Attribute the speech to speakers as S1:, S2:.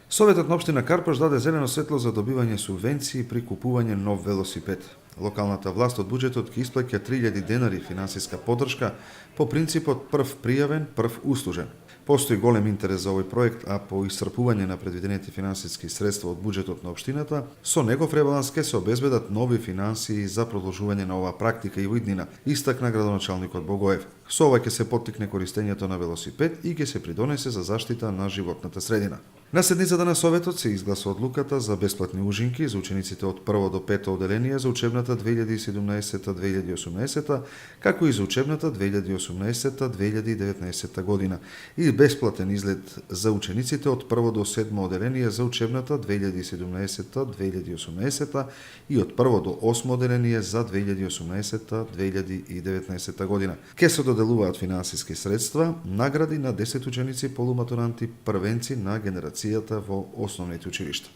S1: Советот на општина Карпаш даде зелено светло за добивање субвенции при купување нов велосипед. Локалната власт од буџетот ќе исплаќа 3000 денари финансиска поддршка по принципот прв пријавен, прв услужен. Постои голем интерес за овој проект, а по исцрпување на предвидените финансиски средства од буџетот на општината, со негов ребаланс ќе се обезбедат нови финансии за продолжување на оваа практика и во иднина, истакна градоначалникот Богоев. Со ова ќе се поттикне користењето на велосипед и ќе се придонесе за заштита на животната средина. На седницата на Советот се изгласа одлуката за бесплатни ужинки за учениците од прво до пето оделение за учебната 2017-2018, како и за учебната 2018-2019 година и бесплатен излет за учениците од прво до седмо оделение за учебната 2017-2018 и од прво до осмо оделение за 2018-2019 година. Ке се доделуваат финансиски средства, награди на 10 ученици полуматуранти, првенци на генерацијата во основните училишта.